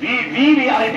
VVIP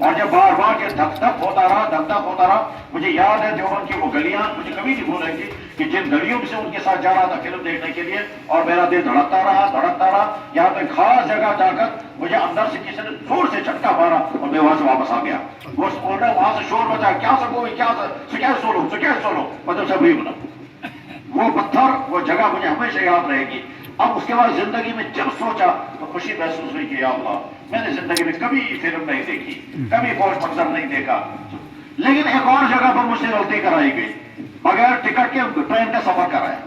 اور جب بار بار یہ دھک دھک ہوتا رہا، مجھے یاد ہے دیوبند کی وہ گلیاں مجھے کبھی نہیں بھولیں گی کہ جن گلیوں سے ان کے ساتھ جا رہا تھا فلم دیکھنے کے لیے، اور میرا دل دھڑکتا رہا، یہاں پہ خاص جگہ جا کر مجھے اندر سے کسی نے زور سے جھٹکا مارا اور میں وہاں سے واپس آ گیا. وہ بول رہا ہے وہاں سے شور بچا، کیا سولو مطلب سب بھی بنا. وہ پتھر، وہ جگہ مجھے ہمیشہ یاد رہے گی. اب اس کے بعد زندگی میں جب سوچا تو خوشی محسوس ہوئی کہ یا اللہ، میں نے زندگی میں کبھی فلم نہیں دیکھی، کبھی فوج منظر نہیں دیکھا. لیکن ایک اور جگہ پر مجھ سے غلطی کرائی گئی، بغیر ٹکٹ کے ٹرین کا سفر کرایا،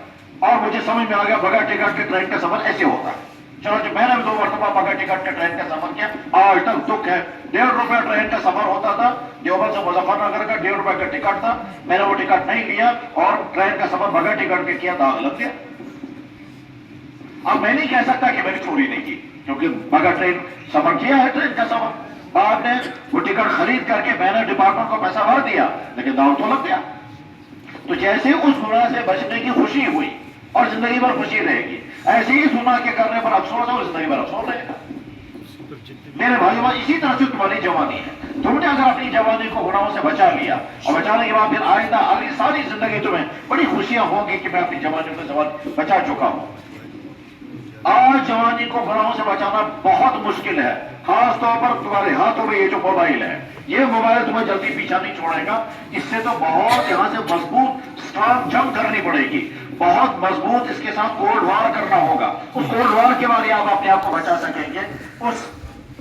اور مجھے سمجھ میں آ گیا بغیر ٹکٹ کے ٹرین کا سفر ایسے ہوتا ہے. چلو جب میں نے بھی 2 مرتبہ بغیر ٹکٹ کے ٹرین کا سفر کیا، آج تک دکھ ہے. 1.5 روپے ٹرین کا سفر ہوتا تھا، دیوبند سے مظفر نگر کا 1.5 روپے کا ٹکٹ تھا. میں نے وہ ٹکٹ نہیں لیا اور ٹرین کا سفر بغیر ٹکٹ کے کیا، داغ لگ گیا. اب میں نہیں کہہ سکتا کہ میں نے چوری نہیں کی، کیونکہ بغیر ٹرین سفر کیا ہے. ٹرین کا سفر بعد میں وہ ٹکٹ خرید کر کے میں نے ڈپارٹمنٹ کو پیسہ بھر دیا، لیکن داؤ تو لگ گیا. تو جیسے اس گناہ سے بچنے کی خوشی ہوئی اور زندگی بھر خوشی رہے گی، ایسے ہی گناہ کے کرنے پر افسوس ہے اور زندگی بھر افسوس رہے گا. میرے بھائیو، اسی طرح سے تمہاری جوانی ہے. تم نے اگر اپنی جوانی کو گناہوں سے بچا لیا اور بچانے کے بعد پھر آئندہ اگلی ساری زندگی تمہیں بڑی خوشیاں ہوں گی کہ میں اپنی جوانی کو بچا چکا ہوں. آج جوانی کو گناہوں سے بچانا بہت مشکل ہے، خاص طور پر تمہارے ہاتھوں میں یہ جو موبائل ہے. یہ موبائل تمہیں جلدی پیچھا نہیں چھوڑے گا. اس سے تو بہت یہاں سے مضبوط اسٹرانگ جنگ کرنی پڑے گی، بہت مضبوط اس کے ساتھ کولڈ وار کرنا ہوگا. اس کولڈ وار کے بارے آپ اپنے آپ کو بچا سکیں گے. اس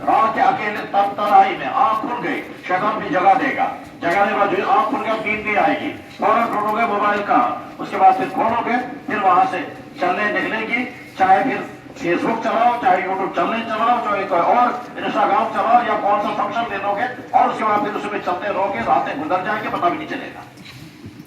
رات کے اکیلے تنہائی میں آنکھ کھل گئی، شیطان بھی جگہ دے گا. جگہ دے گا، جو آنکھ کھل گیا نیند نہیں آئے گی، فوراً ڈھونڈو گے موبائل کا. اس کے بعد پھر کھولو گے، پھر وہاں سے چلنے نکلے گی، چاہے پھر فیس بک چلاؤ، چاہے یوٹیوب چلنے چلاؤ، چاہے کوئی اور انسٹاگرام چلاؤ، یا کون سا فنکشن لے لو گے، اور اس کے بعد پھر اس میں چلتے رہو گے. راتیں گزر جائیں گے، پتہ بھی نہیں چلے گا.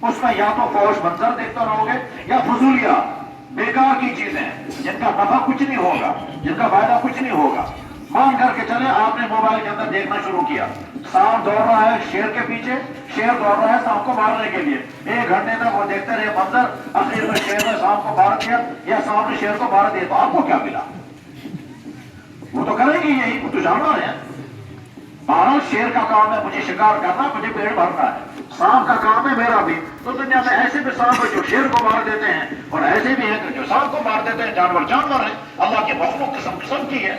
اس میں یا تو فوش منظر دیکھتے رہو گے یا فضولیات، بیکار کی چیزیں جن کا نفع کچھ نہیں ہوگا، جن کا فائدہ کچھ نہیں ہوگا. مان کر کے چلے آپ نے موبائل کے اندر دیکھنا شروع کیا، سانپ دوڑ رہا ہے شیر کے پیچھے، شیر دوڑ رہا ہے سانپ کو مارنے کے لیے. 1 گھنٹے تک وہ دیکھتے رہے منظر، آخر میں شیر نے سانپ کو مار دیا یا سانپ نے شیر کو مار دیا، تو آپ کو کیا ملا؟ وہ تو کریں گے یہی، وہ تو جانور ہے. شیر کا کام ہے مجھے شکار کرنا، مجھے پیڑ بھرنا ہے. سانپ کا کام ہے میرا بھی. تو دنیا میں ایسے بھی سانپ ہے جو شیر کو مار دیتے ہیں، اور ایسے بھی ہیں جو سانپ کو مار دیتے ہیں. جانور ہیں، اللہ کے مخلوق قسم کی ہے.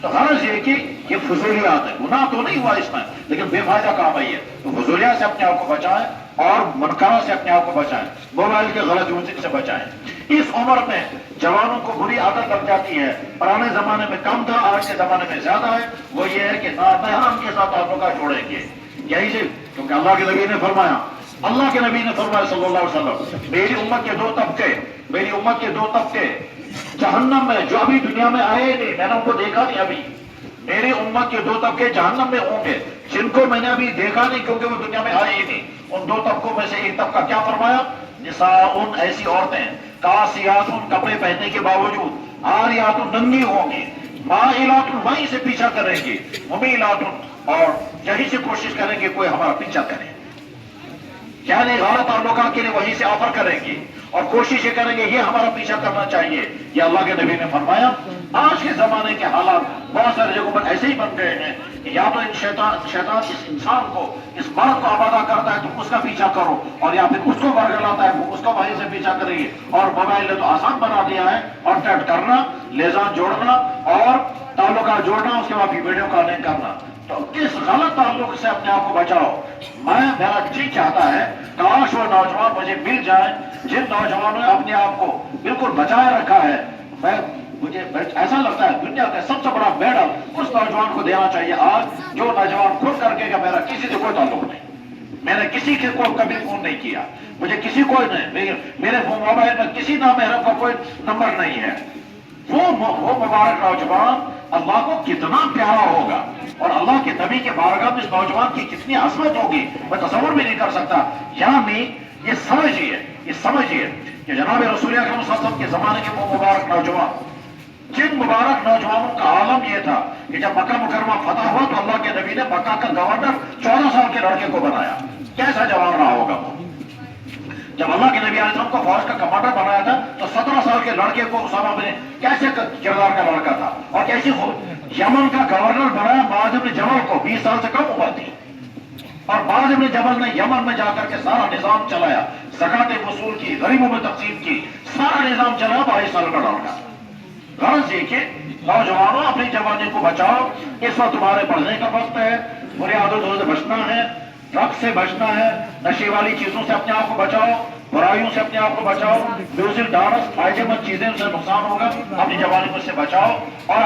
تو غرض یہ کہ یہ فضولیات ہے، گناہ تو نہیں ہوا اس میں، لیکن بے فائدہ کام ہے یہ. تو فضولیات سے اپنے آپ کو بچائیں اور منکروں سے اپنے آپ کو بچائیں، موبائل کے غلط یوزنگ سے بچائیں. اس عمر میں جوانوں کو بری عادت لگ جاتی ہے، پرانے زمانے میں کم تھا، آج کے زمانے میں زیادہ ہے. وہ یہ ہے کہ نامحرم کے ساتھ تعلقات جوڑیں گے. یہی سے کیونکہ اللہ کے نبی نے فرمایا صلی اللہ علیہ وسلم، میری امت کے 2 طبقے جہنم میں، جو ابھی دنیا میں آئے ہی نہیں، میں نے ان کو دیکھا نہیں ابھی. میری امت کے 2 طبقے جہنم میں ہوں گے، جن کو میں نے ابھی دیکھا نہیں کیونکہ وہ دنیا میں آئے ہی نہیں. ان 2 طبقوں میں سے ایک طبقہ کیا فرمایا؟ نساء، ایسی عورتیں کاسیات، کپڑے پہننے کے باوجود، عاریات، ننگی ہوں گی، مائلات، وہیں سے پیچھا کریں گی، ممیلات، اور یہیں سے کوشش کریں گے کوئی ہمارا پیچھا کرے، یعنی غلط تعلقات کے لیے وہیں سے آفر کریں گی اور کوشش یہ کریں گے یہ ہمارا پیچھا کرنا چاہیے. یہ اللہ کے نبی نے فرمایا. آج کے زمانے کے حالات بہت ساری جگہوں پر ایسے ہی بن گئے ہیں کہ یا تو شیطان اس انسان کو، اس مرد کو آبادہ کرتا ہے تو اس کا پیچھا کرو، اور یا پھر اس کو برگلاتا ہے اس کو وہیں سے پیچھا کریں گے. اور موبائل نے تو آسان بنا دیا ہے، اور چیٹ کرنا، لیزان جوڑنا اور تعلقات جوڑنا، اس کے بعد ویڈیو کالنگ کرنا. تو اس غلط تعلق سے اپنے آپ کو بچاؤ. میرا جی چاہتا ہے کاش وہ نوجوان مجھے مل جائیں جن نوجوانوں نے اپنے آپ کو بالکل بچائے رکھا ہے. مجھے ایسا لگتا ہے دنیا کا سب سے بڑا میڈل اس نوجوان کو دینا چاہیے آج، جو نوجوان خود کر کے کہ میرا کسی سے کوئی تعلق نہیں، میں نے کسی کو کبھی فون نہیں کیا، مجھے کسی کو نہیں، میرے موبائل میں کسی نامحرم کا کوئی نمبر نہیں ہے. وہ مبارک نوجوان اللہ کو کتنا پیارا ہوگا، اور اللہ کے نبی کے بارگاہ میں اس نوجوان کی کتنی عظمت ہوگی، میں تصور بھی نہیں کر سکتا. یعنی یہ سمجھیے کہ جناب رسول اکرم صلی اللہ علیہ وسلم کے زمانے کے وہ مبارک نوجوان، جن مبارک نوجوانوں کا عالم یہ تھا کہ جب مکہ مکرمہ فتح ہوا تو اللہ کے نبی نے مکہ کا گورنر 14 سال کے لڑکے کو بنایا. کیسا جوان رہا ہوگا وہ، جب اللہ کے نبی علیہ السلام کو فوج کا کمانڈر بنایا تھا تو 17 سال کے لڑکے کو اسامہ بن کیسے کردار کا لڑکا تھا اور کیسی یمن کا گورنر بنایا معاذ بن جبل کو 20 سال سے کم عمر تھی اور معاذ بن جبل نے یمن میں جا کر کے سارا نظام چلایا زکات وصول کی غریبوں میں تقسیم کی سارا نظام چلایا 22 سال کا لڑکا غرض یہ کہ نوجوانوں اپنی جوانی کو بچاؤ اس وقت تمہارے پڑھنے کا وقت ہے برے عادتوں سے بچنا ہے ڈرگ سے بچنا ہے نشے والی چیزوں سے اپنے آپ کو بچاؤ برائیوں سے اپنے آپ کو بچاؤ میوزک ڈانس فائدے مند چیزیں سے نقصان ہوگا اپنی جوانی کو اس سے بچاؤ اور